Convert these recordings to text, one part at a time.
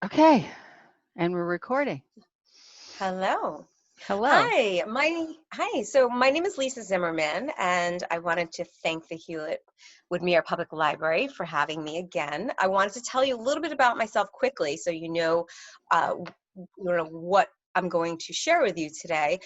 Okay, and we're recording. Hello. Hello. Hi. So my name is Lisa Zimmerman, and I wanted to thank the Hewlett-Woodmere Public Library for having me again. I wanted to tell you a little bit about myself quickly, so uh, what I'm going to share with you today.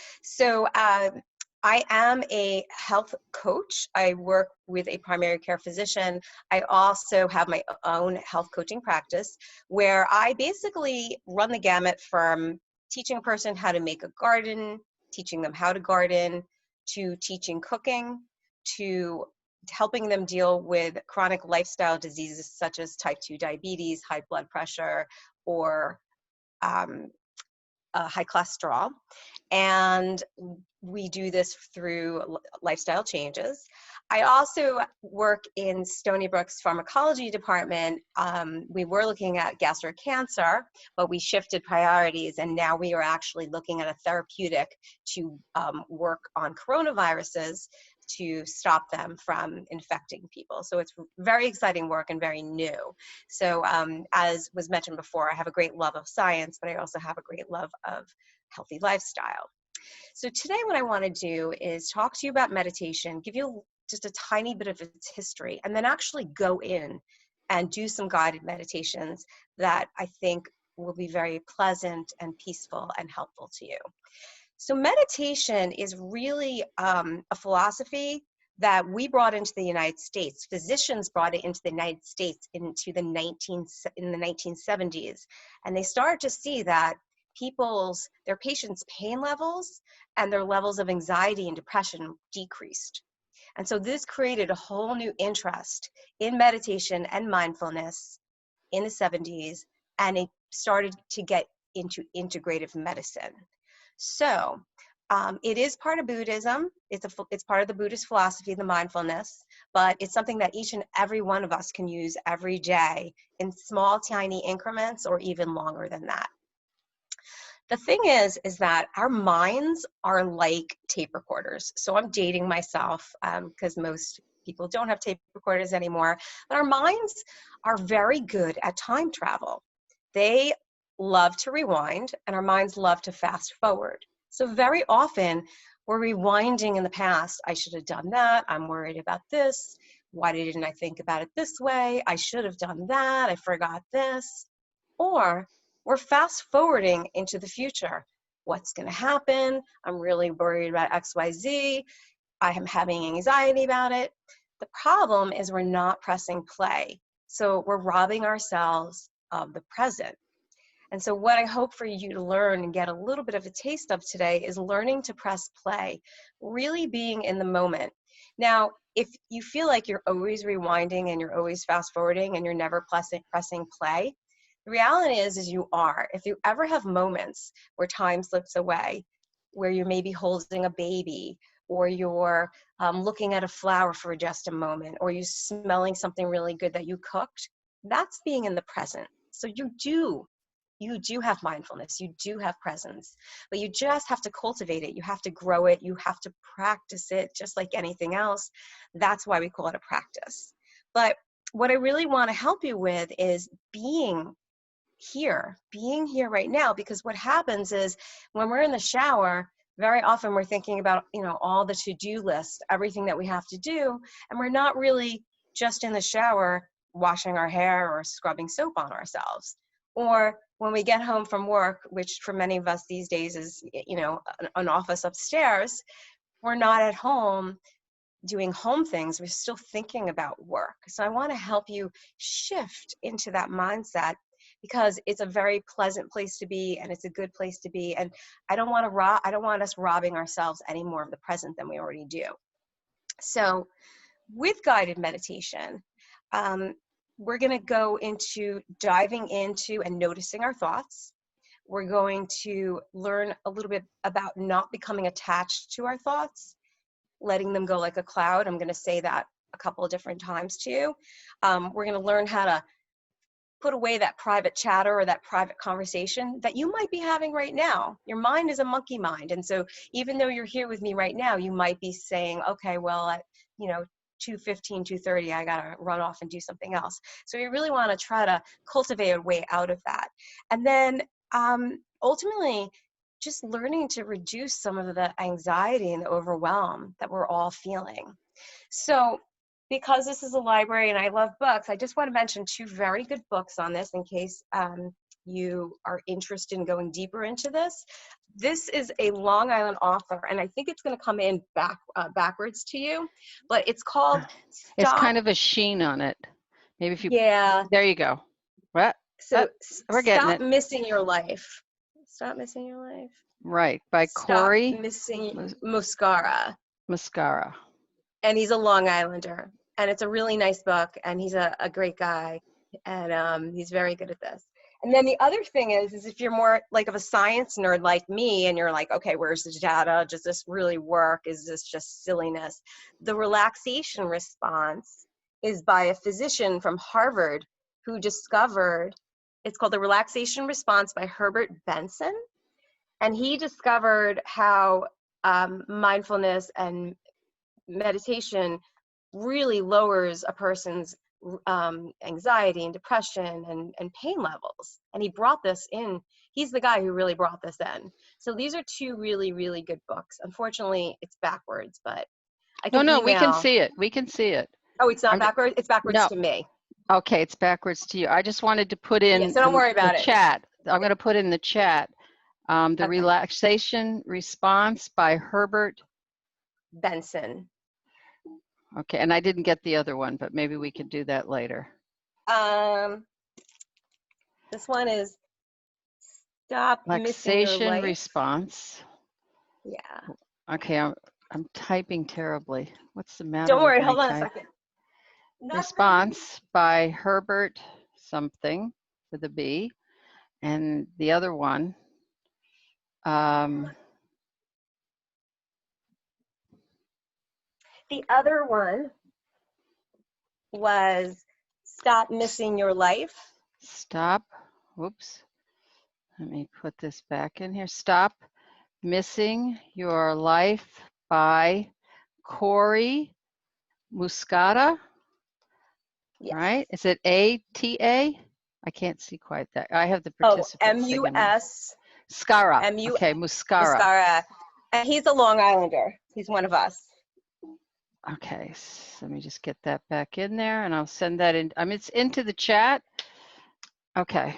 I am a health coach. I work with a primary care physician. I also have my own health coaching practice where I basically run the gamut from teaching a person how to make a garden, teaching them how to garden, to teaching cooking, to helping them deal with chronic lifestyle diseases such as type 2 diabetes, high blood pressure, or um, high cholesterol. And we do this through lifestyle changes. I also work in Stony Brook's pharmacology department. We were looking at gastric cancer, but we shifted priorities, and now we are actually looking at a therapeutic to work on coronaviruses to stop them from infecting people. So it's very exciting work and very new. So as was mentioned before, I have a great love of science, but I also have a great love of healthy lifestyle. So today what I want to do is talk to you about meditation, give you just a tiny bit of its history, and then actually go in and do some guided meditations that I think will be very pleasant and peaceful and helpful to you. So meditation is really a philosophy that we brought into the United States. Physicians brought it into the United States in the 1970s, and they started to see that their patients' pain levels and their levels of anxiety and depression decreased. And so this created a whole new interest in meditation and mindfulness in the 70s, and it started to get into integrative medicine. So it is part of Buddhism. It's part of the Buddhist philosophy, the mindfulness, but it's something that each and every one of us can use every day in small, tiny increments or even longer than that. The thing is that our minds are like tape recorders. So I'm dating myself because most people don't have tape recorders anymore, but our minds are very good at time travel. They love to rewind, and our minds love to fast forward. So very often we're rewinding in the past. I should have done that. I'm worried about this. Why didn't I think about it this way? I should have done that. I forgot this. Or we're fast forwarding into the future. What's going to happen? I'm really worried about XYZ. I am having anxiety about it. The problem is we're not pressing play. So we're robbing ourselves of the present. And so what I hope for you to learn and get a little bit of a taste of today is learning to press play, really being in the moment. Now, if you feel like you're always rewinding and you're always fast forwarding and you're never pressing play, the reality is you are. If you ever have moments where time slips away, where you're maybe holding a baby, or you're looking at a flower for just a moment, or you're smelling something really good that you cooked, that's being in the present. So you do have mindfulness, you do have presence, but you just have to cultivate it. You have to grow it. You have to practice it just like anything else. That's why we call it a practice. But what I really want to help you with is being here right now, because what happens is when we're in the shower, very often we're thinking about, all the to-do list, everything that we have to do, and we're not really just in the shower washing our hair or scrubbing soap on ourselves. Or when we get home from work, which for many of us these days is, an office upstairs, we're not at home doing home things. We're still thinking about work. So I want to help you shift into that mindset, because it's a very pleasant place to be, and it's a good place to be. And I don't want us robbing ourselves any more of the present than we already do. So with guided meditation, we're going to go into diving into and noticing our thoughts. We're going to learn a little bit about not becoming attached to our thoughts, letting them go like a cloud. I'm going to say that a couple of different times to you. We're going to learn how to put away that private chatter or that private conversation that you might be having right now. Your mind is a monkey mind. And so even though you're here with me right now, you might be saying, okay, well, 2:15, 2:30, I gotta run off and do something else. So you really want to try to cultivate a way out of that. And then ultimately, just learning to reduce some of the anxiety and the overwhelm that we're all feeling. So because this is a library and I love books, I just want to mention two very good books on this in case you are interested in going deeper into this. This is a Long Island author, and I think it's going to come in backwards to you, but it's called It's Stop. kind of a sheen on it. Maybe if you, Yeah. there you go. What? So We're getting Stop it. Missing Your Life. Stop Missing Your Life. Right, by Stop Corey Missing Muscara. Mascara. And he's a Long Islander. And it's a really nice book, and he's a great guy, and he's very good at this. And then the other thing is if you're more like of a science nerd like me, and you're like, okay, where's the data? Does this really work? Is this just silliness? The relaxation response is by a physician from Harvard who discovered, it's called the relaxation response by Herbert Benson. And he discovered how mindfulness and meditation really lowers a person's anxiety and depression and pain levels. And he brought this in. He's the guy who really brought this in. So these are two really, really good books. Unfortunately, it's backwards, but I can No, we can email. see it. We can see it. Oh, it's not backwards? It's backwards No. to me. Okay, it's backwards to you. I just wanted to put in Yeah, so don't worry about the it. chat. I'm going to put in the chat the Okay. relaxation response by Herbert Benson. Okay, and I didn't get the other one, but maybe we could do that later. This one is Stop Missing Your Relaxation Life. response. Yeah. Okay, I'm typing terribly. What's the matter Don't worry, with my hold on a type? second. Response by Herbert something with a B, and the other one. The other one was Stop Missing Your Life. Stop. Whoops. Let me put this back in here. Stop Missing Your Life by Corey Muscata. Yes. Right? Is it A-T-A? I can't see quite that. I have the participants. M-U-S. Scara. M-U. Okay, Muscara. Muscara. And he's a Long Islander. He's one of us. Okay, so let me just get that back in there, and I'll send that in. It's into the chat. Okay.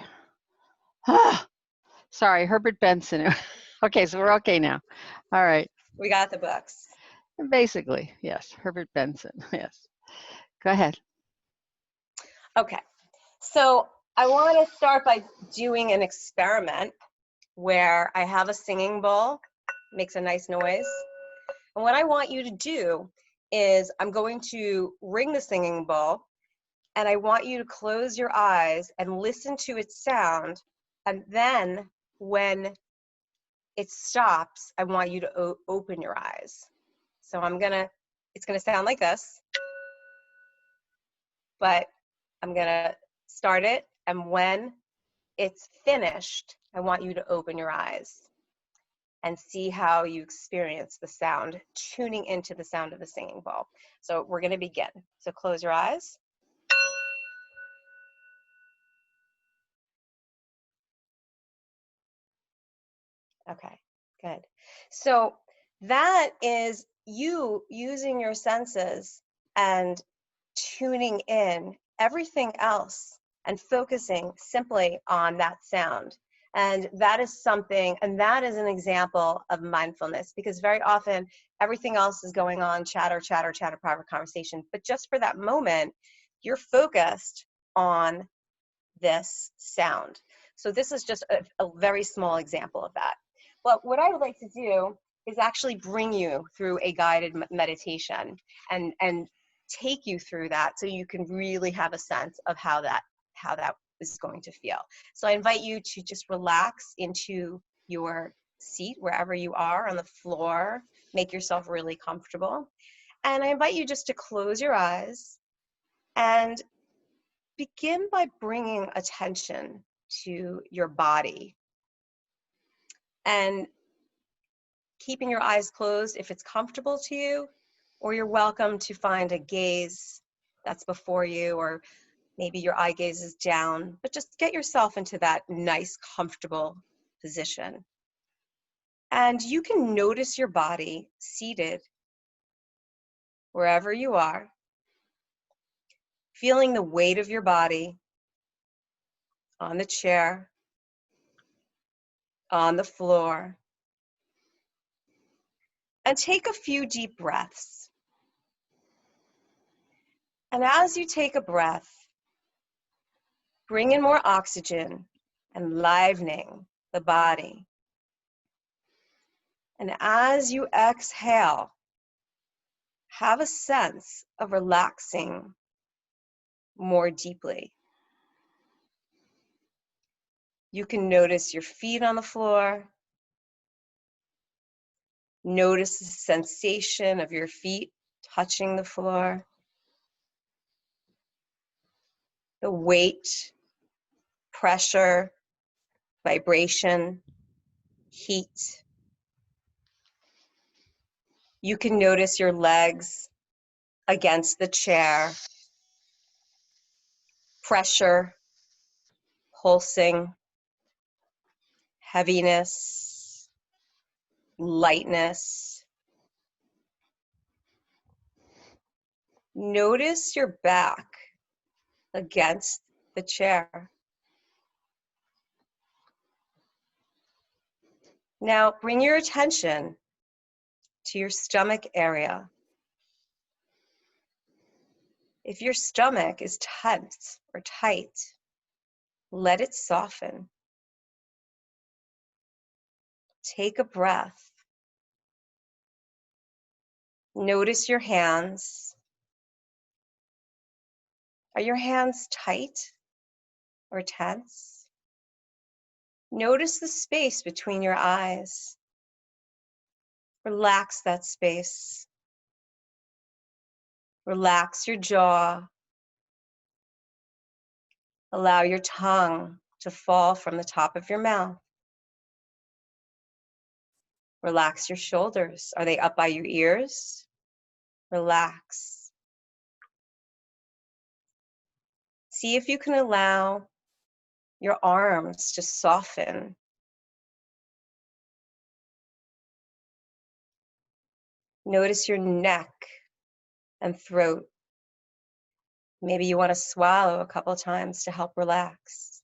Sorry, Herbert Benson. Okay, so we're okay now. All right. We got the books. Basically, yes, Herbert Benson. Yes. Go ahead. Okay. So I want to start by doing an experiment where I have a singing bowl, makes a nice noise. And what I want you to do is I'm going to ring the singing bowl, and I want you to close your eyes and listen to its sound. And then when it stops, I want you to open your eyes. So it's gonna sound like this, but I'm gonna start it. And when it's finished, I want you to open your eyes and see how you experience the sound, tuning into the sound of the singing bowl. So we're gonna begin. So close your eyes. Okay, good. So that is you using your senses and tuning in everything else and focusing simply on that sound. And that is something, and that is an example of mindfulness, because very often everything else is going on, chatter, chatter, chatter, private conversation. But just for that moment, you're focused on this sound. So this is just a very small example of that. But what I would like to do is actually bring you through a guided meditation and take you through that so you can really have a sense of how that is going to feel. So I invite you to just relax into your seat wherever you are, on the floor. Make yourself really comfortable. And I invite you just to close your eyes and begin by bringing attention to your body and keeping your eyes closed if it's comfortable to you, or you're welcome to find a gaze that's before you, or maybe your eye gaze is down, but just get yourself into that nice, comfortable position. And you can notice your body seated wherever you are, feeling the weight of your body on the chair, on the floor. And take a few deep breaths. And as you take a breath, bring in more oxygen, enlivening the body. And as you exhale, have a sense of relaxing more deeply. You can notice your feet on the floor. Notice the sensation of your feet touching the floor. The weight, pressure, vibration, heat. You can notice your legs against the chair. Pressure, pulsing, heaviness, lightness. Notice your back against the chair. Now bring your attention to your stomach area. If your stomach is tense or tight, let it soften. Take a breath. Notice your hands. Are your hands tight or tense? Notice the space between your eyes. Relax that space. Relax your jaw. Allow your tongue to fall from the top of your mouth. Relax your shoulders. Are they up by your ears? Relax. See if you can allow your arms to soften. Notice your neck and throat. Maybe you want to swallow a couple times to help relax.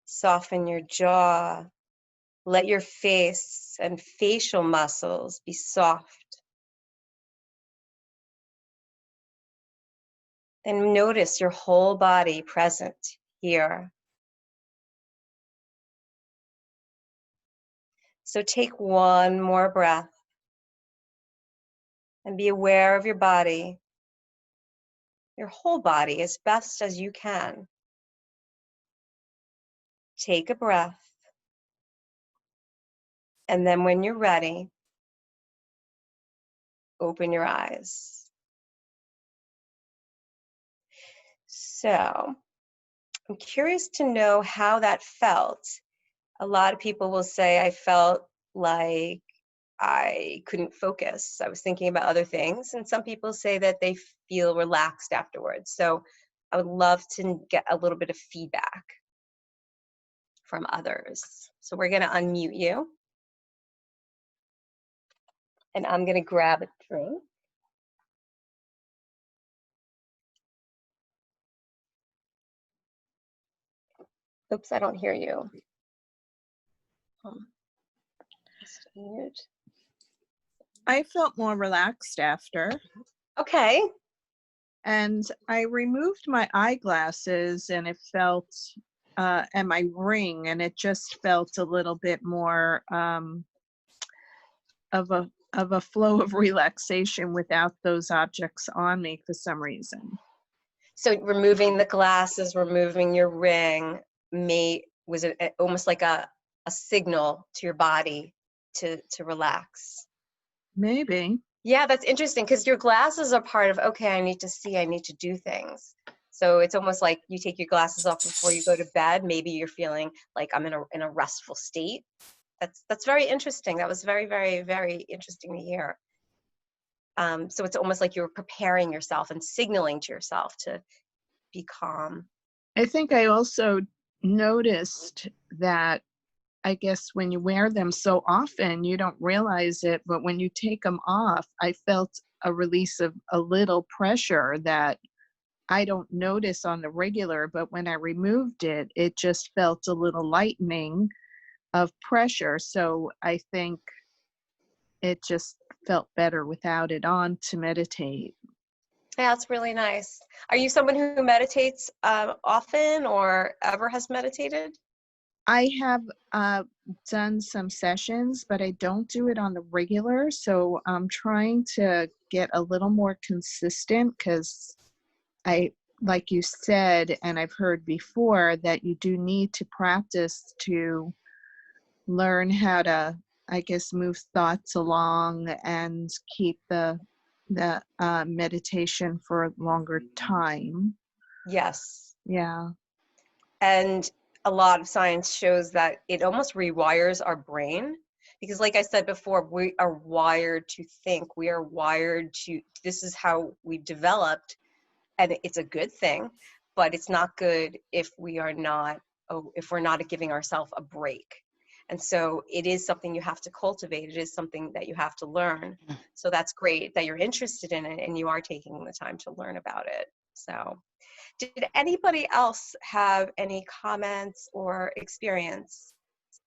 Soften your jaw. Let your face and facial muscles be soft. And notice your whole body present here. So take one more breath and be aware of your body, your whole body as best as you can. Take a breath. And then when you're ready, open your eyes. So I'm curious to know how that felt. A lot of people will say, I felt like I couldn't focus. I was thinking about other things. And some people say that they feel relaxed afterwards. So I would love to get a little bit of feedback from others. So we're going to unmute you. And I'm going to grab a drink. Oops, I don't hear you. Just mute. I felt more relaxed after. Okay. And I removed my eyeglasses and it felt, and my ring, and it just felt a little bit more of a flow of relaxation without those objects on me for some reason. So removing the glasses, removing your ring, was it almost like a signal to your body to relax? Maybe. Yeah, that's interesting because your glasses are part of, okay, I need to see, I need to do things. So it's almost like you take your glasses off before you go to bed. Maybe you're feeling like I'm in a restful state. That's very interesting. That was very, very, very interesting to hear. So it's almost like you're preparing yourself and signaling to yourself to be calm. I think I also noticed that, I guess when you wear them so often, you don't realize it, but when you take them off, I felt a release of a little pressure that I don't notice on the regular, but when I removed it, it just felt a little lightening of pressure. So I think it just felt better without it on to meditate. Yeah, that's really nice. Are you someone who meditates often or ever has meditated? I have done some sessions, but I don't do it on the regular. So I'm trying to get a little more consistent because like you said, and I've heard before, that you do need to practice to learn how to, I guess, move thoughts along and keep the meditation for a longer time. Yes. Yeah. And a lot of science shows that it almost rewires our brain because, like I said before, we are wired to think. We are wired to, this is how we developed, and it's a good thing, but it's not good if we are not, if we're not giving ourselves a break. And so it is something you have to cultivate. It is something that you have to learn. So that's great that you're interested in it and you are taking the time to learn about it. So did anybody else have any comments or experience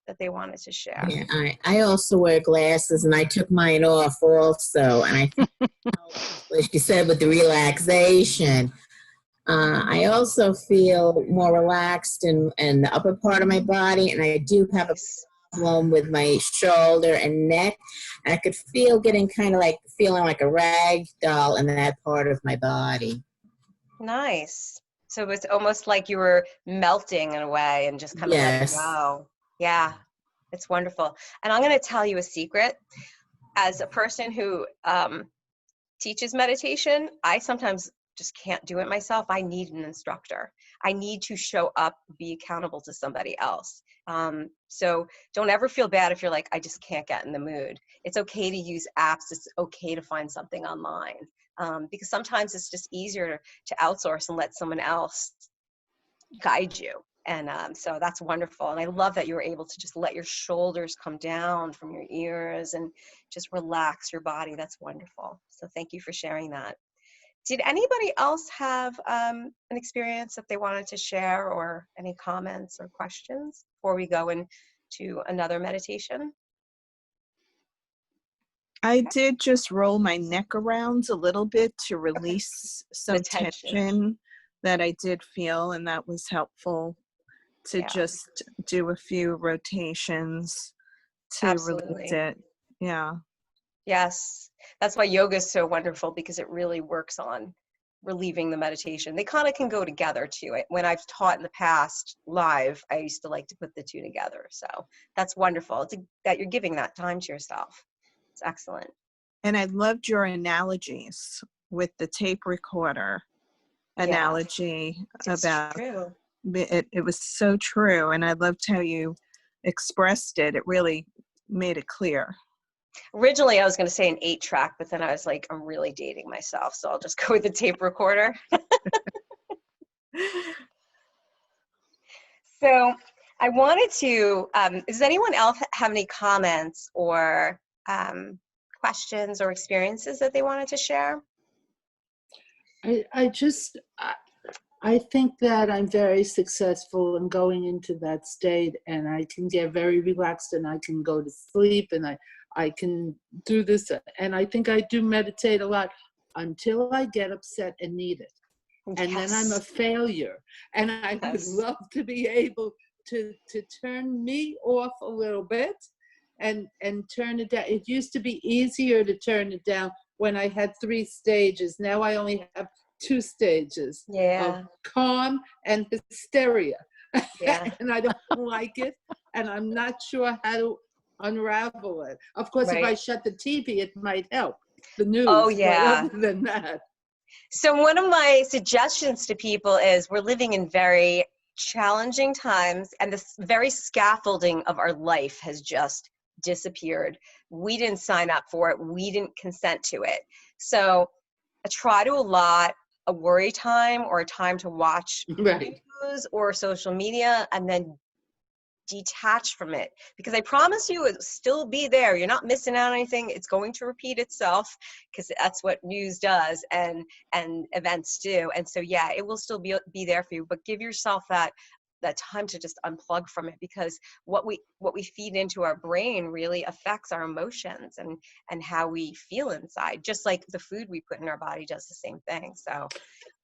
that they wanted to share? Yeah, I also wear glasses, and I took mine off also. And I think, like you said, with the relaxation, I also feel more relaxed in the upper part of my body, and I do have a problem with my shoulder and neck. And I could feel getting kind of like feeling like a rag doll in that part of my body. Nice. So it's almost like you were melting in a way and just kind of letting go. Yeah, it's wonderful. And I'm going to tell you a secret. As a person who teaches meditation, I sometimes just can't do it myself. I need an instructor. I need to show up, be accountable to somebody else. So don't ever feel bad if you're like, I just can't get in the mood. It's okay to use apps. It's okay to find something online. Because sometimes it's just easier to outsource and let someone else guide you. And so that's wonderful. And I love that you were able to just let your shoulders come down from your ears and just relax your body. That's wonderful. So thank you for sharing that. Did anybody else have an experience that they wanted to share or any comments or questions before we go into another meditation? I did just roll my neck around a little bit to release some The tension. tension that I did feel, and that was helpful to just do a few rotations to release it. Yeah. Yes. That's why yoga is so wonderful, because it really works on relieving the meditation. They kind of can go together too. When I've taught in the past live, I used to like to put the two together. So that's wonderful that you're giving that time to yourself. It's excellent. And I loved your analogies with the tape recorder analogy about true. It was so true. And I loved how you expressed it. It really made it clear. Originally, I was going to say an 8-track, but then I was like, I'm really dating myself. So I'll just go with the tape recorder. So I wanted to, does anyone else have any comments or questions or experiences that they wanted to share? I think that I'm very successful in going into that state, and I can get very relaxed, and I can go to sleep, and I can do this, and I think I do meditate a lot until I get upset and need it. And then I'm a failure. And I would love to be able to turn me off a little bit and turn it down. It used to be easier to turn it down when I had 3 stages. Now I only have 2 stages of calm and hysteria. And I don't like it, and I'm not sure how to unravel it. Of course, if I shut the TV, it might help, the news. Oh, yeah. But other than that. So one of my suggestions to people is, we're living in very challenging times, and this very scaffolding of our life has just disappeared. We didn't sign up for it. We didn't consent to it. So I try to allot a worry time or a time to watch Right. news or social media and then detach from it, because I promise you it'll still be there. You're not missing out on anything. It's going to repeat itself, because that's what news does and events do. And so yeah, it will still be there for you, but give yourself that time to just unplug from it, because what we feed into our brain really affects our emotions and how we feel inside, just like the food we put in our body does the same thing. So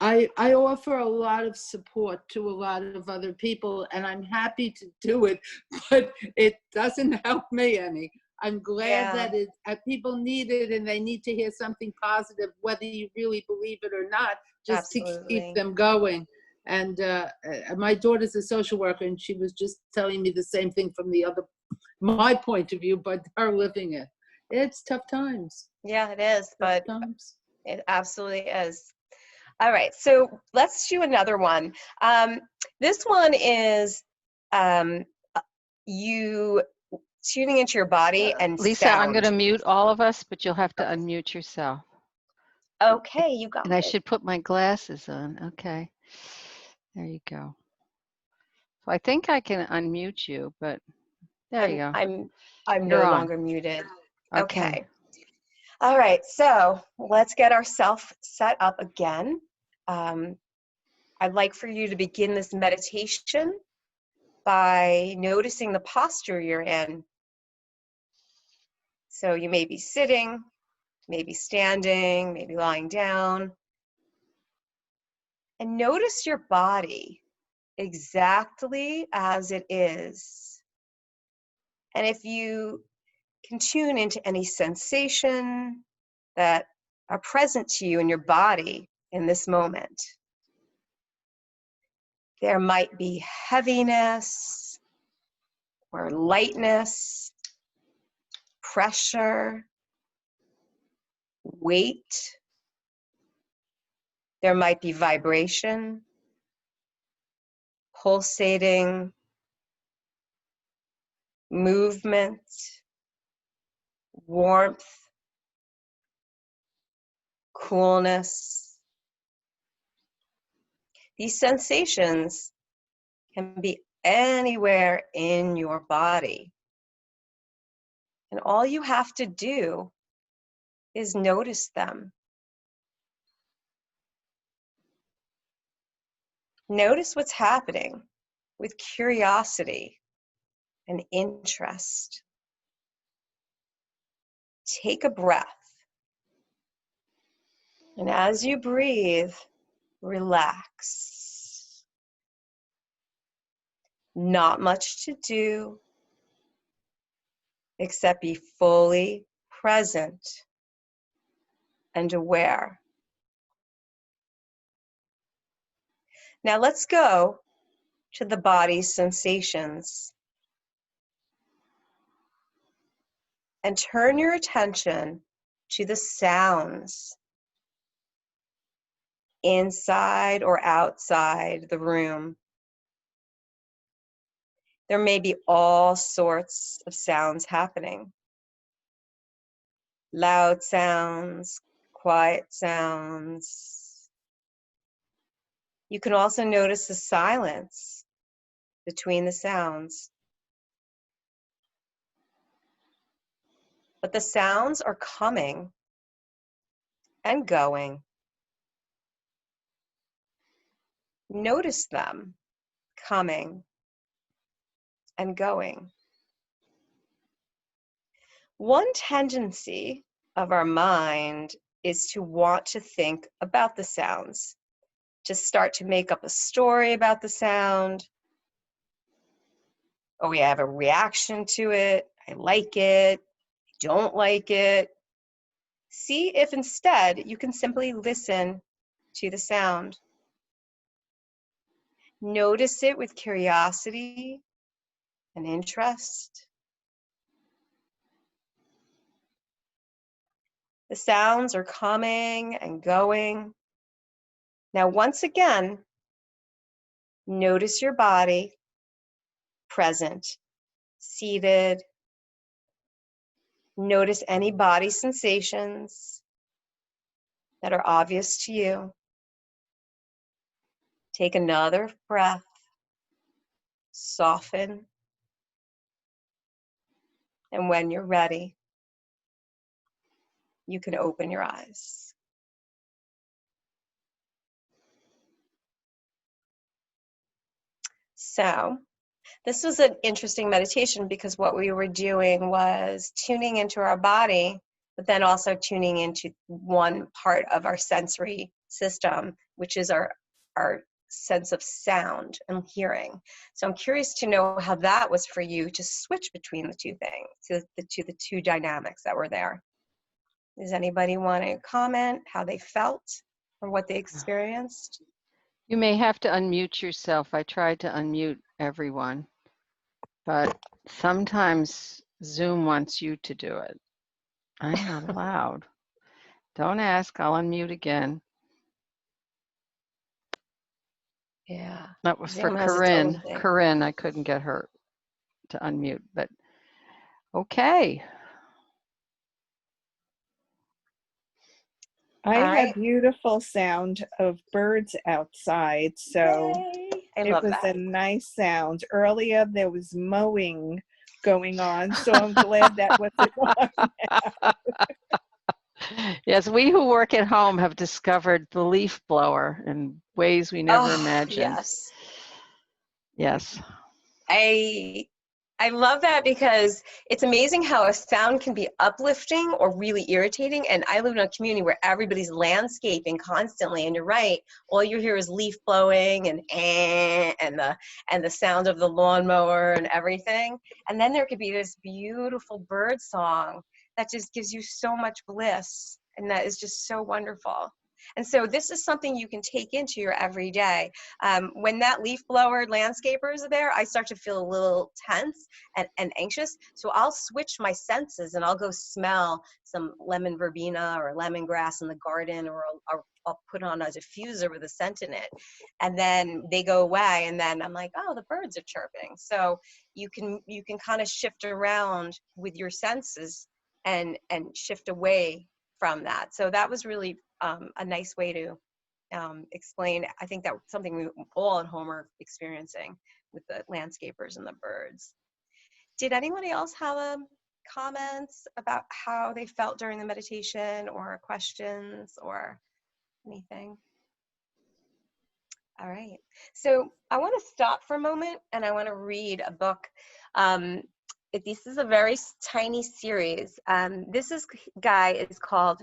I offer a lot of support to a lot of other people, and I'm happy to do it, but it doesn't help me any. I'm glad yeah, that people need it, and they need to hear something positive, whether you really believe it or not, just to keep absolutely. them going. And my daughter's a social worker, and she was just telling me the same thing from my point of view, but her living it. It's tough times. Yeah, it is, Tough but times. it absolutely is. All right, so let's do another one. This one is um, you tuning into your body and Lisa, I'm going sound. to mute all of us, but you'll have to unmute yourself. Okay, you got And I it. should put my glasses on. Okay. There you go. So I think I can unmute you, but there you go. I'm You're no on. longer muted. Okay. Okay. All right, so let's get ourselves set up again. I'd like for you to begin this meditation by noticing the posture you're in. So you may be sitting, maybe standing, maybe lying down. And notice your body exactly as it is. And if you can tune into any sensation that are present to you in your body in this moment. There might be heaviness or lightness, pressure, weight. There might be vibration, pulsating, movement, warmth, coolness. These sensations can be anywhere in your body. And all you have to do is notice them. Notice what's happening with curiosity and interest. Take a breath. And as you breathe, relax. Not much to do except be fully present and aware. Now let's go to the body's sensations and turn your attention to the sounds inside or outside the room. There may be all sorts of sounds happening. Loud sounds, quiet sounds. You can also notice the silence between the sounds. But the sounds are coming and going. Notice them coming and going. One tendency of our mind is to want to think about the sounds, to start to make up a story about the sound. Oh, we have a reaction to it. I like it. I don't like it. See if instead you can simply listen to the sound. Notice it with curiosity and interest. The sounds are coming and going. Now, once again, Notice your body, present, seated. Notice any body sensations that are obvious to you. Take another breath, soften, and when you're ready, you can open your eyes. So, this was an interesting meditation because what we were doing was tuning into our body, but then also tuning into one part of our sensory system, which is our sense of sound and hearing. So I'm curious to know how that was for you to switch between the two things, the two dynamics that were there. Does anybody want to comment how they felt or what they experienced? You may have to unmute yourself. I tried to unmute everyone, but sometimes Zoom wants you to do it. I'm not allowed. Don't ask, I'll unmute again. Yeah. That was for Zoom has its own Corinne. thing. Corinne, I couldn't get her to unmute, but okay. I All had right. beautiful sound of birds outside, so Yay. I it love was that. a nice sound. Earlier there was mowing going on, so I'm glad that wasn't on. Yes, we who work at home have discovered the leaf blower in ways we never Oh, imagined. yes. Yes. I love that because it's amazing how a sound can be uplifting or really irritating. And I live in a community where everybody's landscaping constantly, and you're right, all you hear is leaf blowing and the sound of the lawnmower and everything. And then there could be this beautiful bird song that just gives you so much bliss, and that is just so wonderful. And so this is something you can take into your everyday. When that leaf blower landscapers are there, I start to feel a little tense and anxious. So I'll switch my senses and I'll go smell some lemon verbena or lemongrass in the garden, or I'll put on a diffuser with a scent in it. And then they go away, and then I'm like, oh, the birds are chirping. So you can kind of shift around with your senses and shift away from that. So that was really a nice way to explain. I think that's something we all at home are experiencing with the landscapers and the birds. Did anybody else have comments about how they felt during the meditation, or questions or anything? All right. So I want to stop for a moment and I want to read a book. This is a very tiny series. This guy is called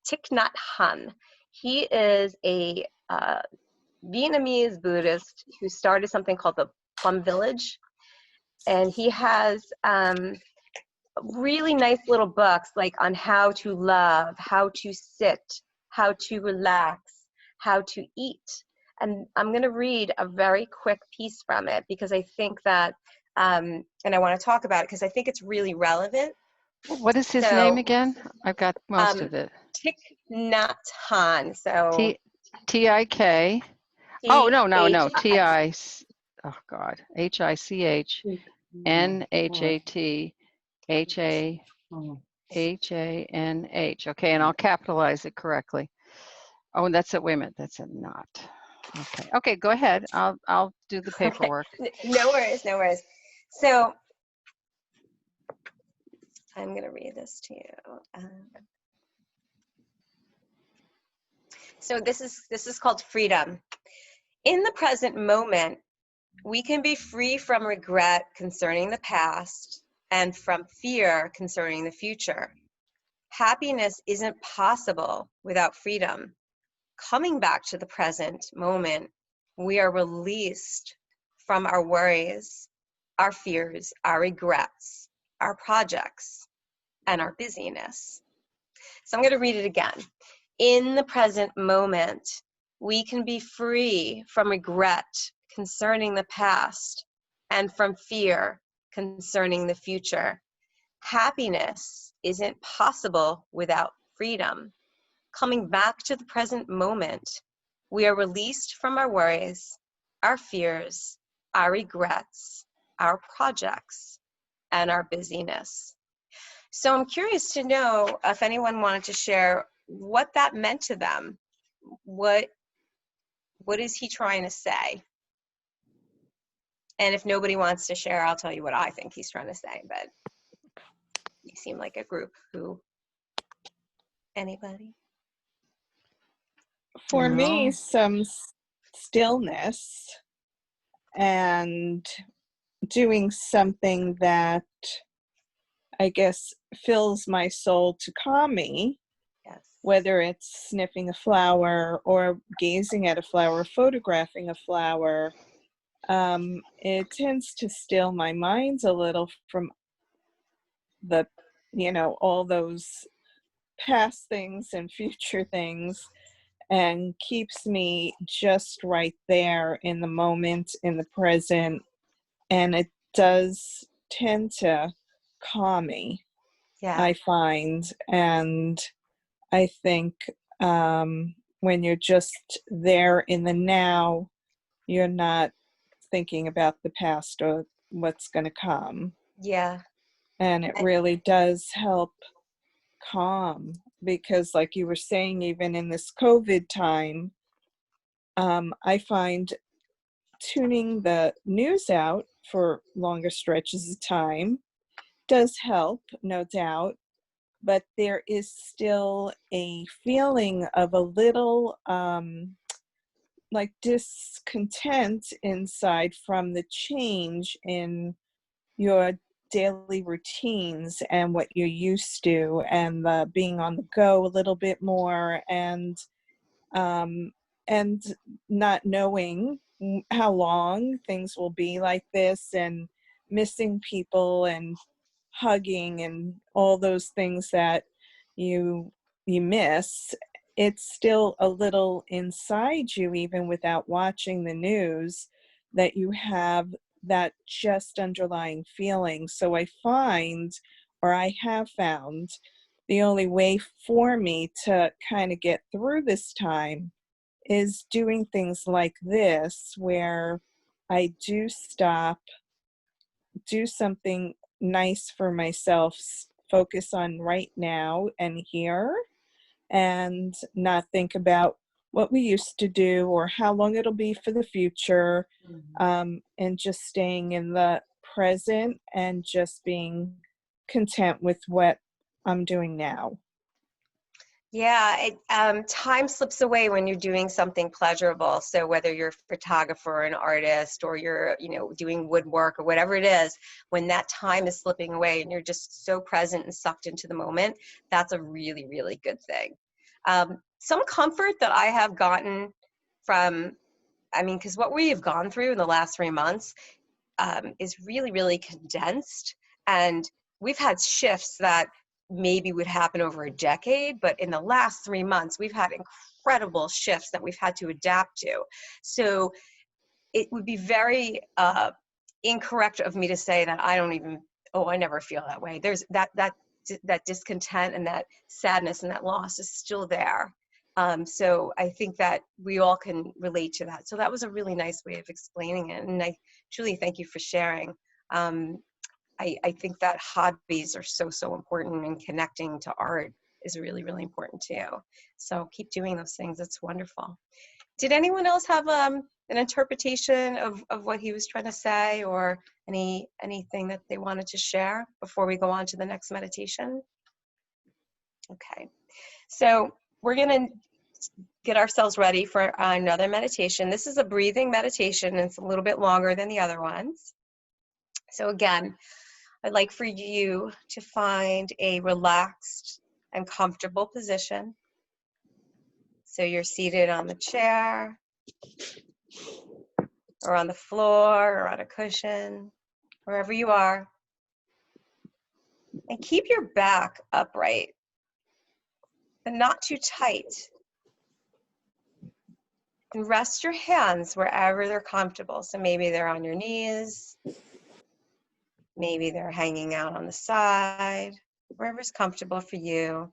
Thich Nhat Hanh. He is a Vietnamese Buddhist who started something called the Plum Village. And he has really nice little books like on how to love, how to sit, how to relax, how to eat. And I'm going to read a very quick piece from it because I think that, and I want to talk about it because I think it's really relevant. What is his name again? I've got most of it. Thich Nhat Hanh. So T-I-K. Oh, no. T-I. Oh, God. H-I-C-H-N-H-A-T-H-A-H-A-N-H. Okay, and I'll capitalize it correctly. Oh, that's a, wait a minute, that's a not. Okay, okay, go ahead. I'll do the paperwork. No worries, no worries. So I'm going to read this to you. So this is called freedom. In the present moment, we can be free from regret concerning the past and from fear concerning the future. Happiness isn't possible without freedom. Coming back to the present moment, we are released from our worries, our fears, our regrets, our projects, and our busyness. So I'm going to read it again. In the present moment, we can be free from regret concerning the past and from fear concerning the future. Happiness isn't possible without freedom. Coming back to the present moment, we are released from our worries, our fears, our regrets, our projects, and our busyness. So I'm curious to know if anyone wanted to share what that meant to them. What is he trying to say? And if nobody wants to share, I'll tell you what I think he's trying to say, but you seem like a group who, anybody? For me, No. some stillness and doing something that I guess fills my soul to calm me, Yes. whether it's sniffing a flower or gazing at a flower, photographing a flower. It tends to still my mind a little from the, all those past things and future things, and keeps me just right there in the moment, in the present. And it does tend to calm me, Yeah. I find. And I think when you're just there in the now, you're not thinking about the past or what's going to come. Yeah. And it really does help calm, because like you were saying, even in this COVID time, I find tuning the news out for longer stretches of time does help, no doubt, but there is still a feeling of a little like discontent inside from the change in your daily routines and what you're used to, and the being on the go a little bit more, um, and not knowing how long things will be like this, and missing people and hugging and all those things that you miss. It's still a little inside you, even without watching the news, that you have that just underlying feeling. So I find, or I have found, the only way for me to kind of get through this time is doing things like this, where I do stop, do something nice for myself, focus on right now and here, and not think about what we used to do or how long it'll be for the future, and just staying in the present and just being content with what I'm doing now. Yeah, time slips away when you're doing something pleasurable. So whether you're a photographer or an artist, or you're, doing woodwork or whatever it is, when that time is slipping away and you're just so present and sucked into the moment, that's a really, really good thing. Some comfort that I have gotten from, because what we have gone through in the last 3 months is really, really condensed. And we've had shifts that maybe would happen over a decade, but in the last 3 months, we've had incredible shifts that we've had to adapt to. So it would be very incorrect of me to say that I never feel that way. There's that discontent and that sadness and that loss is still there. So I think that we all can relate to that. So that was a really nice way of explaining it. And I truly thank you for sharing. I think that hobbies are so, so important, and connecting to art is really, really important too. So keep doing those things. It's wonderful. Did anyone else have an interpretation of what he was trying to say, or anything that they wanted to share before we go on to the next meditation? Okay. So we're going to get ourselves ready for another meditation. This is a breathing meditation, and it's a little bit longer than the other ones. So again, I'd like for you to find a relaxed and comfortable position. So you're seated on the chair, or on the floor, or on a cushion, wherever you are. And keep your back upright, but not too tight. And rest your hands wherever they're comfortable. So maybe they're on your knees, maybe they're hanging out on the side, wherever's comfortable for you.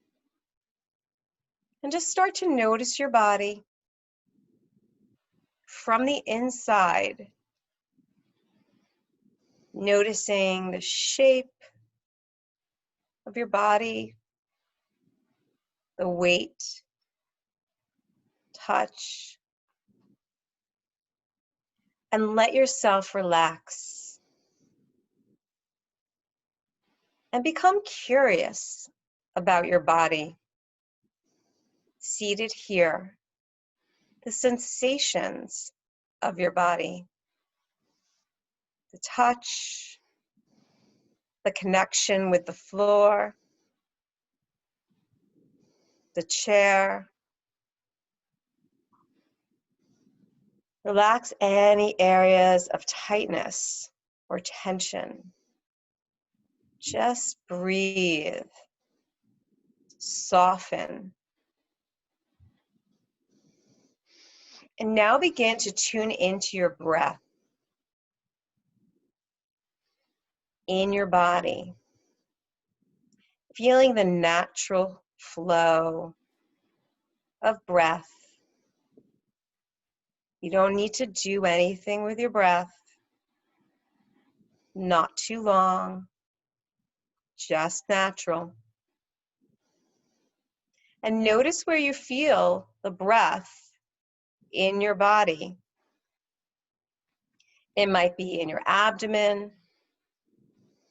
And just start to notice your body. from the inside, noticing the shape of your body, the weight, touch, and let yourself relax and become curious about your body. Seated here, the sensations of your body, the touch, the connection with the floor, the chair. Relax any areas of tightness or tension. Just breathe, soften. And now begin to tune into your breath in your body, feeling the natural flow of breath. You don't need to do anything with your breath, not too long, just natural. And notice where you feel the breath in your body. It might be in your abdomen,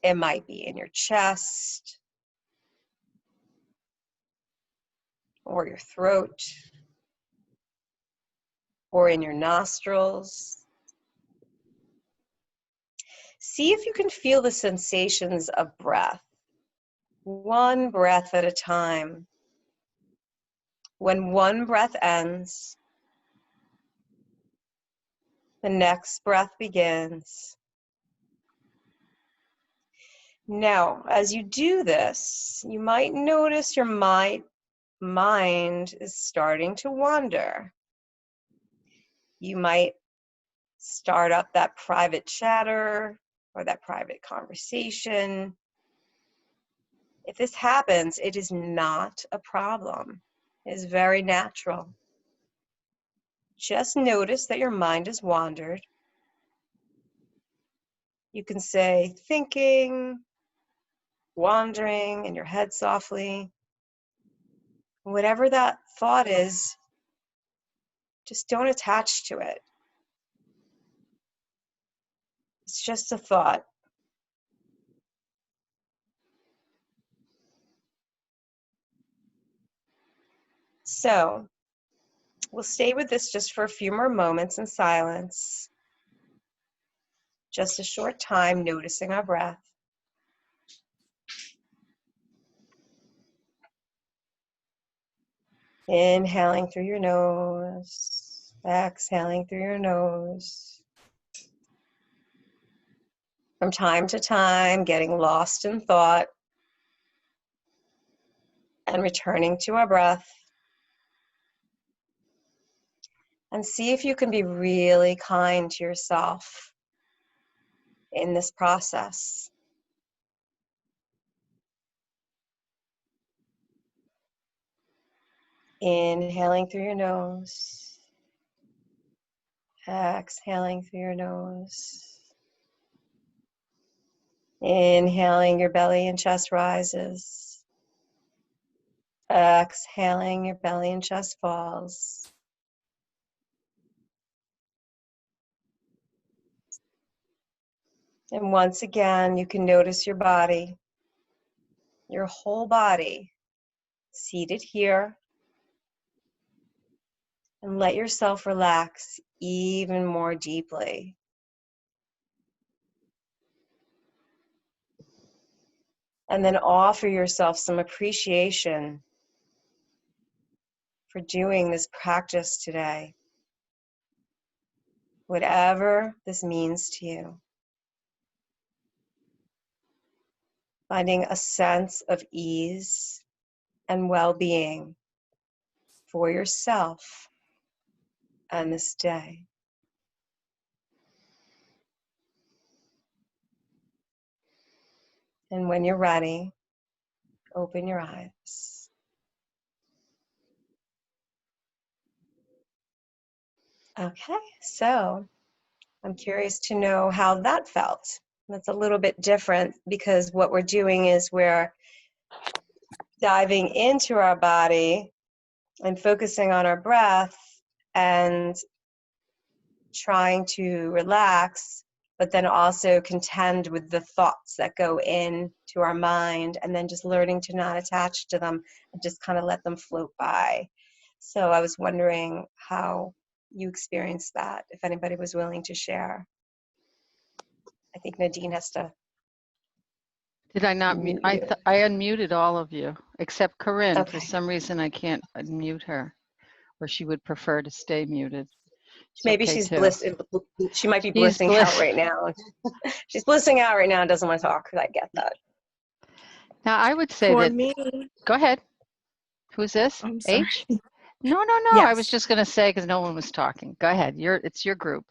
it might be in your chest, or your throat, or in your nostrils. See if you can feel the sensations of breath, one breath at a time. When one breath ends, the next breath begins. Now, as you do this, you might notice your mind is starting to wander. You might start up that private chatter or that private conversation. If this happens, it is not a problem. It is very natural. Just notice that your mind has wandered. You can say thinking, wandering in your head softly. Whatever that thought is, just don't attach to it. It's just a thought. So we'll stay with this just for a few more moments in silence. Just a short time noticing our breath. Inhaling through your nose, exhaling through your nose. From time to time, getting lost in thought and returning to our breath. And see if you can be really kind to yourself in this process. Inhaling through your nose, exhaling through your nose. Inhaling, your belly and chest rises. Exhaling, your belly and chest falls. And once again, you can notice your body, your whole body, seated here. And let yourself relax even more deeply. And then offer yourself some appreciation for doing this practice today, whatever this means to you. Finding a sense of ease and well-being for yourself and this day. And when you're ready, open your eyes. Okay, so I'm curious to know how that felt. That's a little bit different because what we're doing is we're diving into our body and focusing on our breath and trying to relax, but then also contend with the thoughts that go in to our mind, and then just learning to not attach to them and just kind of let them float by. So I was wondering how you experienced that, if anybody was willing to share. I think Nadine has to Did I not mute? unmute you. I unmuted all of you except Corinne. For Okay. some reason, I can't unmute her, or she would prefer to stay muted. It's Maybe okay she's too. she might be She's blissing out right now. She's blissing out right now and doesn't want to talk. I get that. Now, I would say For that, me, go ahead. Who's this? I'm sorry. H? No, no, no. I was Yes. just going to say because no one was talking. Go ahead. It's your group.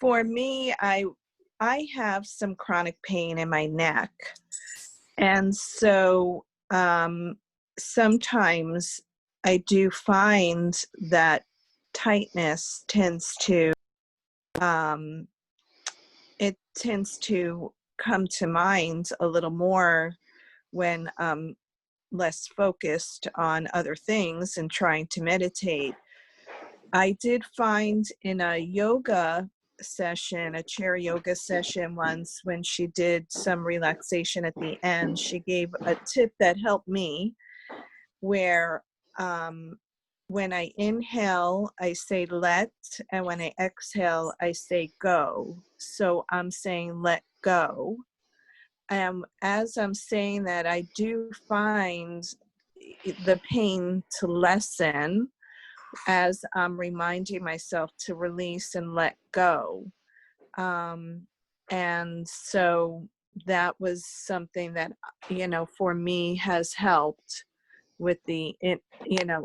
For me, I have some chronic pain in my neck. And so sometimes I do find that tightness tends to it tends to come to mind a little more when I'm less focused on other things and trying to meditate. I did find in a yoga session, a chair yoga session once, when she did some relaxation at the end, she gave a tip that helped me where when I inhale, I say let, and when I exhale, I say go. So I'm saying let go. As I'm saying that, I do find the pain to lessen as I'm reminding myself to release and let go. And so that was something that, for me has helped with the,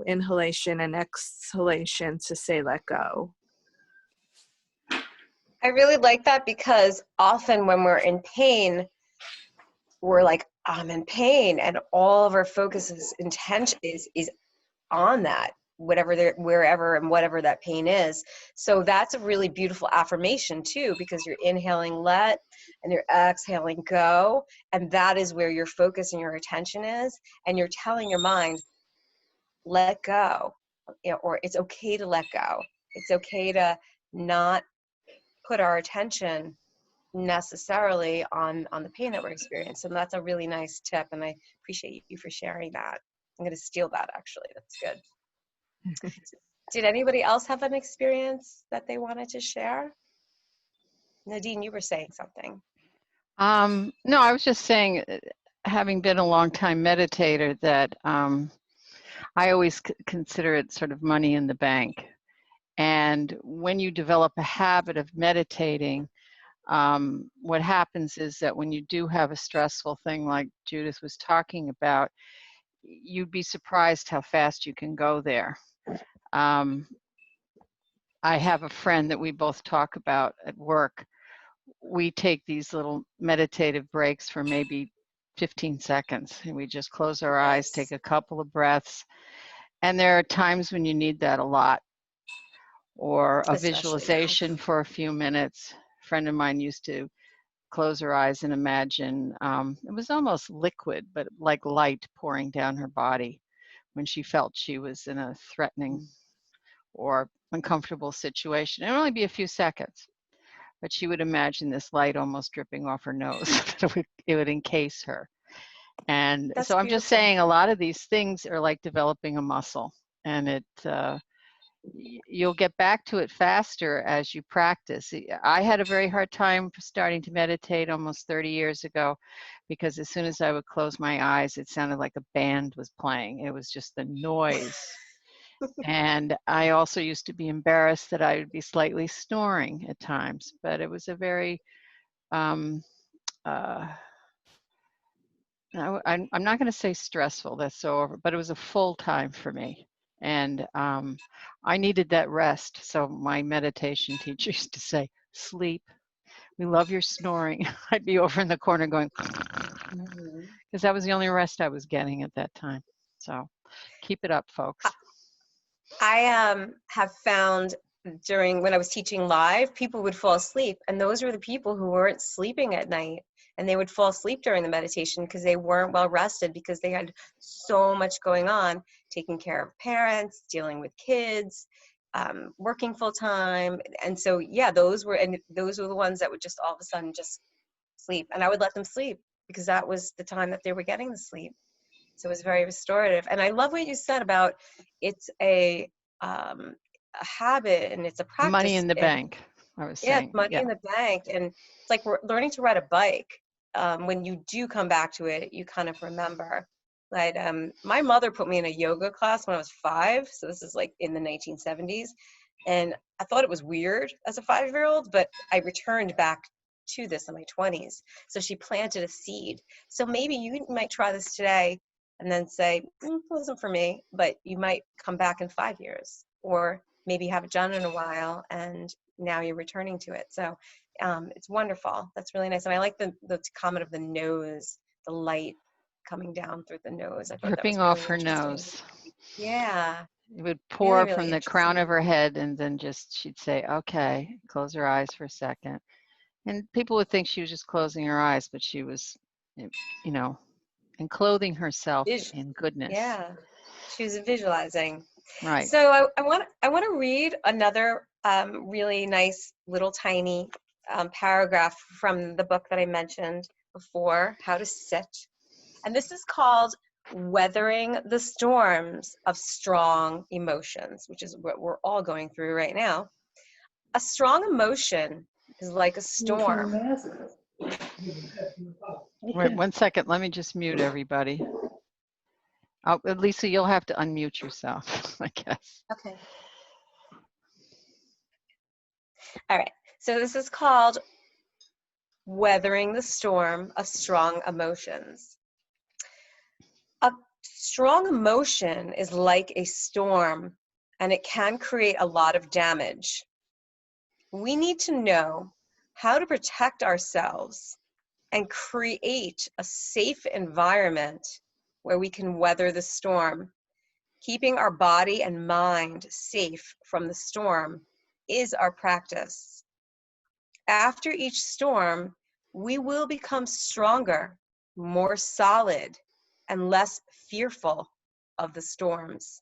inhalation and exhalation to say let go. I really like that because often when we're in pain, we're like, I'm in pain, and all of our focus is intention is on that, wherever and whatever that pain is. So that's a really beautiful affirmation too, because you're inhaling let and you're exhaling go, and that is where your focus and your attention is, and you're telling your mind, let go, or it's okay to let go. It's okay to not put our attention necessarily on the pain that we're experiencing. So that's a really nice tip, and I appreciate you for sharing that. I'm going to steal that, actually. That's good. Did anybody else have an experience that they wanted to share? Nadine, you were saying something. No, I was just saying, having been a long time meditator, that I always consider it sort of money in the bank. And when you develop a habit of meditating, what happens is that when you do have a stressful thing like Judith was talking about, you'd be surprised how fast you can go there. I have a friend that we both talk about at work. We take these little meditative breaks for maybe 15 seconds, and we just close our eyes, take a couple of breaths. And there are times when you need that a lot, or a Especially visualization for a few minutes. A friend of mine used to close her eyes and imagine, it was almost liquid, but like light pouring down her body when she felt she was in a threatening or uncomfortable situation. It would only be a few seconds, but she would imagine this light almost dripping off her nose. It would encase her. And That's so I'm just beautiful. saying, a lot of these things are like developing a muscle, and you'll get back to it faster as you practice. I had a very hard time starting to meditate almost 30 years ago, because as soon as I would close my eyes, it sounded like a band was playing. It was just the noise. And I also used to be embarrassed that I would be slightly snoring at times, but it was a very, I'm not going to say stressful, that's so over, but it was a full time for me. And I needed that rest. So my meditation teacher used to say, sleep. We love your snoring. I'd be over in the corner going, because that was the only rest I was getting at that time. So keep it up, folks. I have found during when I was teaching live, people would fall asleep, and those were the people who weren't sleeping at night, and they would fall asleep during the meditation because they weren't well rested, because they had so much going on, taking care of parents, dealing with kids, working full time, and so yeah, those were the ones that would just all of a sudden just sleep, and I would let them sleep because that was the time that they were getting the sleep. So it was very restorative. And I love what you said about it's a habit and it's a Money practice. in the bank, I was Yeah, it's saying. money Yeah. in the bank. And it's like we're learning to ride a bike. When you do come back to it, you kind of remember. Like my mother put me in a yoga class when I was 5. So this is like in the 1970s. And I thought it was weird as a 5-year-old, but I returned back to this in my 20s. So she planted a seed. So maybe you might try this today and then say, it wasn't for me, but you might come back in 5 years, or maybe you haven't done it in a while and now you're returning to it. So it's wonderful. That's really nice. And I like the comment of the nose, the light coming down through the nose. I thought that Dripping was off really her interesting. nose. Yeah, It would really, pour from really the crown interesting. of her head, and then just she'd say, okay, close her eyes for a second. And people would think she was just closing her eyes, but she was, you know, and clothing herself in goodness. Yeah, she was visualizing. Right. So I want to read another really nice little tiny paragraph from the book that I mentioned before, How to Sit. And this is called Weathering the Storms of Strong Emotions, which is what we're all going through right now. A strong emotion is like a storm. Wait, 1 second. Let me just mute everybody. Oh, Lisa, you'll have to unmute yourself, I guess. Okay. All right. So this is called Weathering the Storm of Strong Emotions. A strong emotion is like a storm, and it can create a lot of damage. We need to know how to protect ourselves and create a safe environment where we can weather the storm. Keeping our body and mind safe from the storm is our practice. After each storm, we will become stronger, more solid, and less fearful of the storms.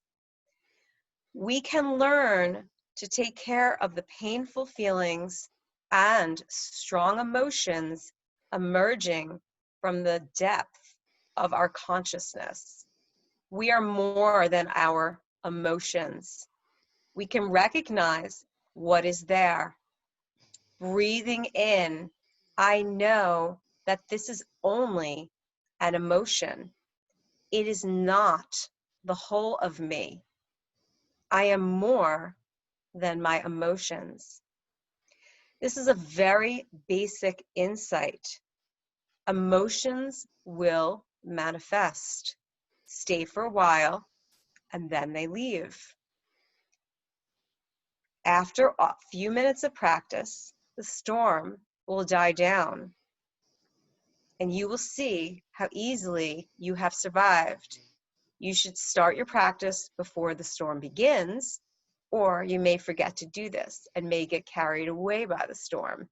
We can learn to take care of the painful feelings and strong emotions emerging from the depth of our consciousness. We are more than our emotions. We can recognize what is there. Breathing in, I know that this is only an emotion. It is not the whole of me. I am more than my emotions. This is a very basic insight. Emotions will manifest, stay for a while, and then they leave. After a few minutes of practice, the storm will die down, and you will see how easily you have survived. You should start your practice before the storm begins, or you may forget to do this and may get carried away by the storm.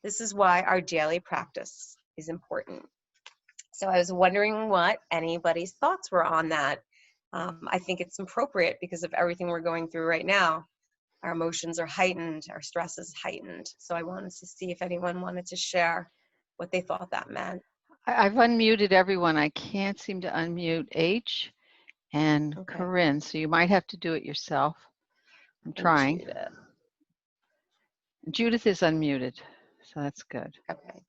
This is why our daily practice is important. So I was wondering what anybody's thoughts were on that. I think it's appropriate because of everything we're going through right now. Our emotions are heightened, our stress is heightened. So I wanted to see if anyone wanted to share what they thought that meant. I've unmuted everyone. I can't seem to unmute H and Okay. Corinne, so you might have to do it yourself. I'm trying. Judith is unmuted, so that's good. Okay.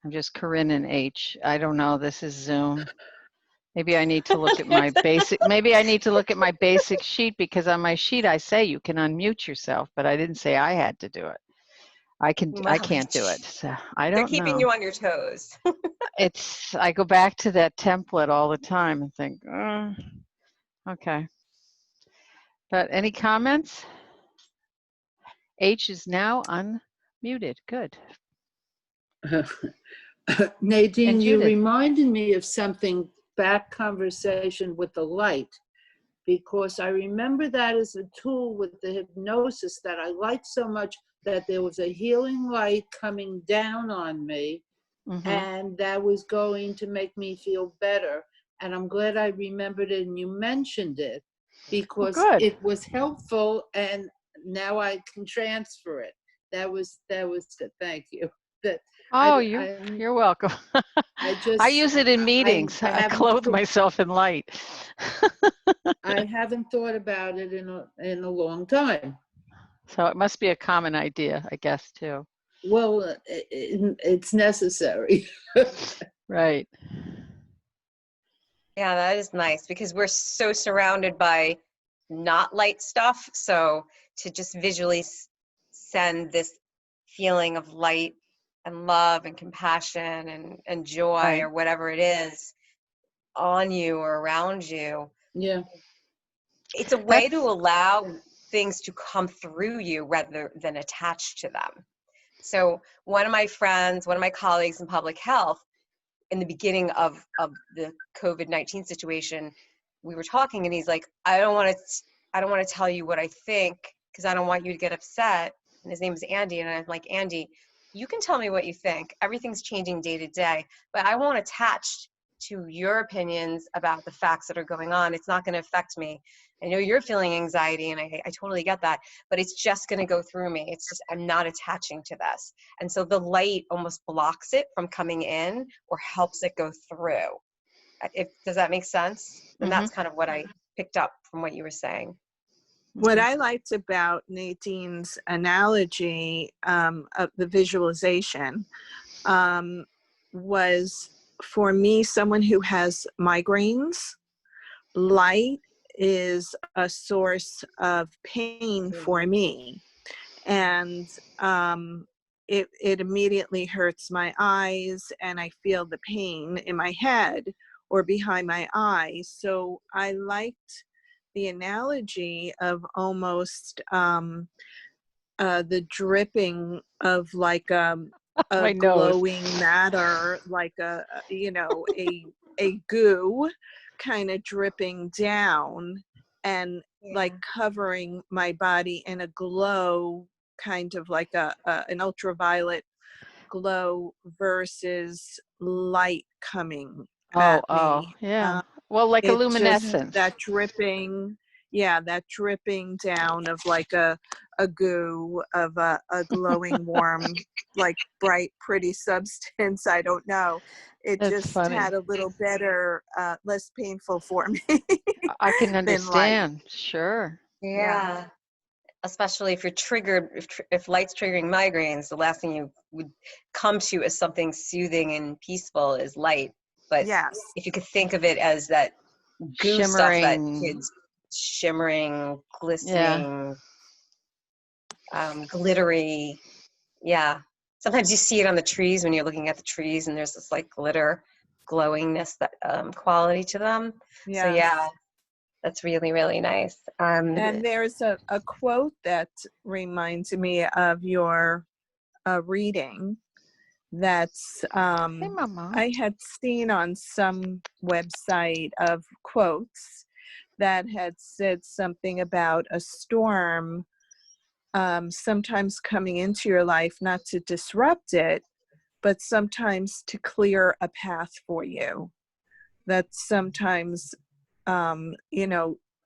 I'm just Corinne and H. I don't know. This is Zoom. Maybe I need to look at my basic. Maybe I need to look at my basic sheet, because on my sheet I say you can unmute yourself, but I didn't say I had to do it. I can't do it. So I They're don't keeping know. you on your toes. I go back to that template all the time and think, okay. But any comments? H is now unmuted. Good. Nadine, And you Judith. reminded me of something, back conversation with the light, because I remember that as a tool with the hypnosis that I liked so much, that there was a healing light coming down on me, and that was going to make me feel better. And I'm glad I remembered it and you mentioned it, because good. it was helpful, and now I can transfer it. That was good. Thank you. That Oh, I'm you're welcome. I I just use it in meetings. I I haven't clothe myself in light. I haven't thought about it in a long time. So it must be a common idea, I guess, too. Well, it's necessary. Right. Yeah, that is nice because we're so surrounded by not light stuff. So to just visually send this feeling of light and love and compassion and joy Right. or whatever it is on you or around you, Yeah. it's a way to allow things to come through you rather than attached to them. So one of my friends, one of my colleagues in public health, in the beginning of the COVID-19 situation, we were talking and he's like, I don't want to tell you what I think because I don't want you to get upset. And his name is Andy. And I'm like, Andy, you can tell me what you think. Everything's changing day to day, but I won't attach to your opinions about the facts that are going on. It's not going to affect me. I know you're feeling anxiety and I totally get that, but it's just going to go through me. It's just, I'm not attaching to this. And so the light almost blocks it from coming in or helps it go through. Does that make sense? And that's kind of what I picked up from what you were saying. What I liked about Nadine's analogy of the visualization was, for me, someone who has migraines, light is a source of pain for me. And it immediately hurts my eyes and I feel the pain in my head or behind my eyes. So I liked the analogy of almost the dripping of like a My nose. glowing matter, like a goo kind of dripping down and like covering my body in a glow, kind of like an ultraviolet glow versus light coming at me. Yeah. Well, like a It just, luminescence. that dripping, that dripping down of like a goo of a glowing warm, like bright, pretty substance. I don't know. It That's just funny. had a little better, less painful for me. I can than light. understand. Sure. Yeah. Especially if you're triggered, if light's triggering migraines, the last thing you would come to as something soothing and peaceful is light. But Yes. if you could think of it as that goo stuff that Shimmering. kids, shimmering, glistening, glittery. Yeah. Sometimes you see it on the trees when you're looking at the trees and there's this like glitter, glowingness, that quality to them. Yes. So yeah, that's really, really nice. And there's a quote that reminds me of your reading that's Hey, Mama. I had seen on some website of quotes that had said something about a storm sometimes coming into your life, not to disrupt it, but sometimes to clear a path for you. That sometimes,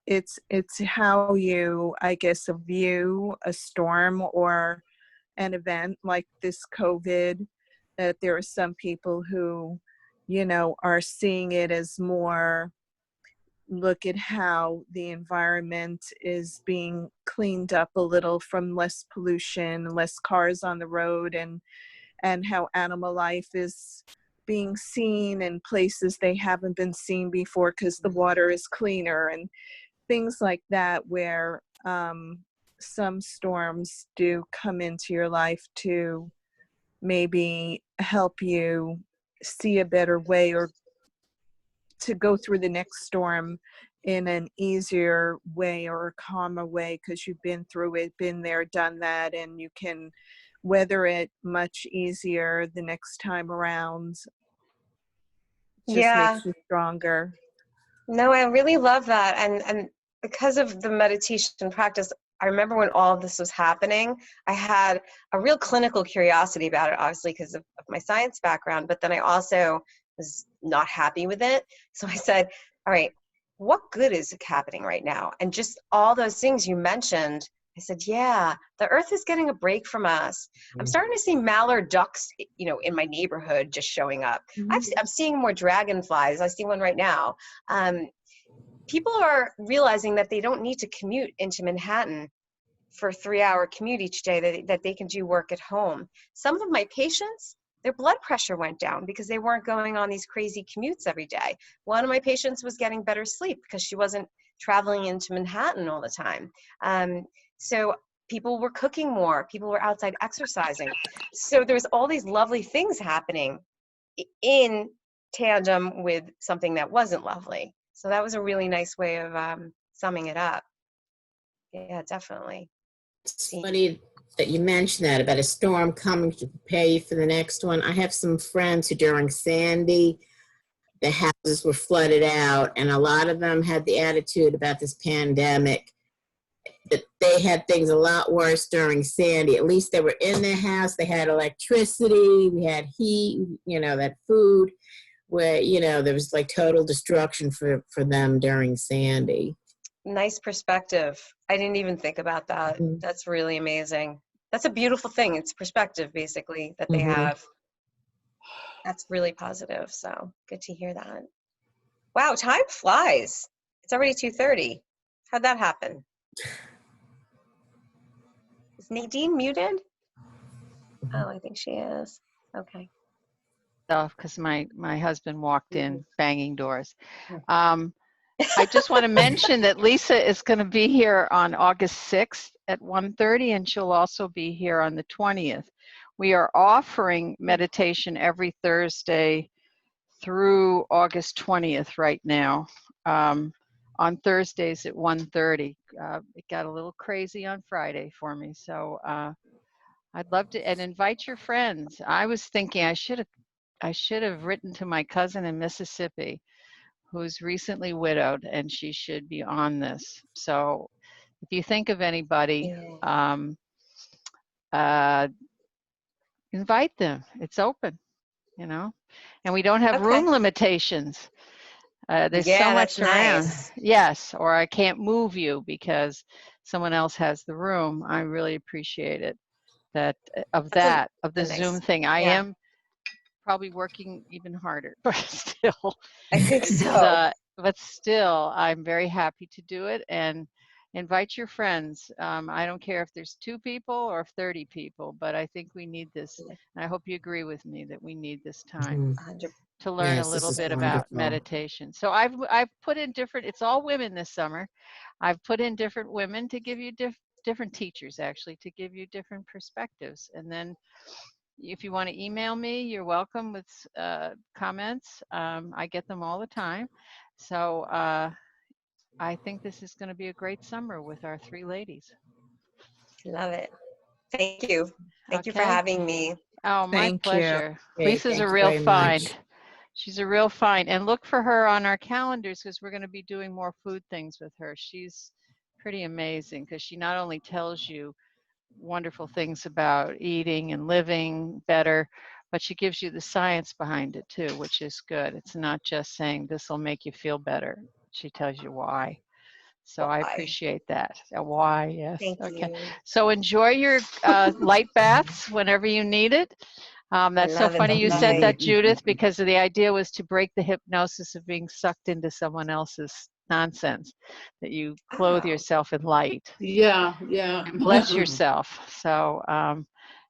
it's how you, I guess, view a storm or an event like this COVID, that there are some people who, are seeing it as more, look at how the environment is being cleaned up a little from less pollution, less cars on the road, and how animal life is being seen in places they haven't been seen before because the water is cleaner, and things like that, where some storms do come into your life to maybe help you see a better way or to go through the next storm in an easier way or a calmer way because you've been through it, been there, done that, and you can weather it much easier the next time around. Just makes you stronger. No, I really love that. And because of the meditation practice, I remember when all of this was happening, I had a real clinical curiosity about it, obviously because of my science background, but then I also was not happy with it. So I said, all right, what good is happening right now? And just all those things you mentioned, I said, yeah, the earth is getting a break from us. I'm starting to see mallard ducks, in my neighborhood just showing up. I'm seeing more dragonflies. I see one right now. People are realizing that they don't need to commute into Manhattan for a 3-hour commute each day, that they can do work at home. Some of my patients, their blood pressure went down because they weren't going on these crazy commutes every day. One of my patients was getting better sleep because she wasn't traveling into Manhattan all the time. So people were cooking more, people were outside exercising. So there's all these lovely things happening in tandem with something that wasn't lovely. So that was a really nice way of summing it up. Yeah, definitely. It's funny that you mentioned that about a storm coming to prepare you for the next one. I have some friends who during Sandy, the houses were flooded out, and a lot of them had the attitude about this pandemic that they had things a lot worse during Sandy. At least they were in their house, they had electricity, we had heat, that food, where, there was like total destruction for them during Sandy. Nice perspective. I didn't even think about that. That's really amazing. That's a beautiful thing. It's perspective, basically, that they have. That's really positive. So good to hear that. Wow, time flies. It's already 2:30. How'd that happen? Is Nadine muted? Oh, I think she is. Okay. Because my husband walked in banging doors. I just want to mention that Lisa is going to be here on August 6th at 1:30, and she'll also be here on the 20th. We are offering meditation every Thursday through August 20th right now, on Thursdays at 1:30. It got a little crazy on Friday for me, so I'd love to, and invite your friends. I was thinking I should have written to my cousin in Mississippi, who's recently widowed, and she should be on this. So if you think of anybody, invite them. It's open, and we don't have room limitations. There's so much around. Nice. Yes, or I can't move you because someone else has the room. I really appreciate it. Of the Zoom thing. I am probably working even harder, but still. I think so. But still, I'm very happy to do it, and invite your friends. I don't care if there's 2 people or 30 people, but I think we need this. And I hope you agree with me that we need this time to learn a little bit about meditation. So I've put in different, it's all women this summer. I've put in different women to give you different teachers, actually, to give you different perspectives. And then if you want to email me, you're welcome with comments. I get them all the time. So I think this is going to be a great summer with our 3 ladies. Love it. Thank you. Thank you for having me. Oh, my pleasure. Lisa's a Thank you real very find. much. She's a real find. And look for her on our calendars, because we're going to be doing more food things with her. She's pretty amazing, because she not only tells you wonderful things about eating and living better, but she gives you the science behind it too, which is good. It's not just saying this will make you feel better. She tells you why. So I appreciate that. Why, yes. Thank you. So enjoy your light baths whenever you need it. That's so funny you said that, Judith, because the idea was to break the hypnosis of being sucked into someone else's nonsense, that you clothe yourself in light. Yeah. And bless yourself. So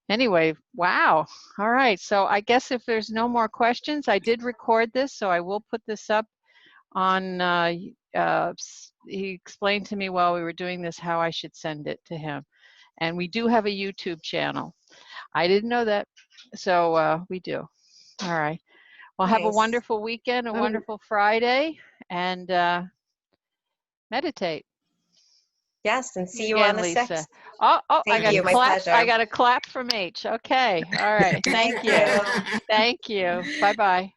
anyway, wow. All right. So I guess if there's no more questions, I did record this, so I will put this up on, he explained to me while we were doing this how I should send it to him. And we do have a YouTube channel. I didn't know that. So we do. All right. Well, have a wonderful weekend, a wonderful Friday, and meditate. Yes, and see you on the 6th. Oh, I got you. a clap. Pleasure. I got a clap from H. Okay. All right. Thank you. Thank you. Bye-bye.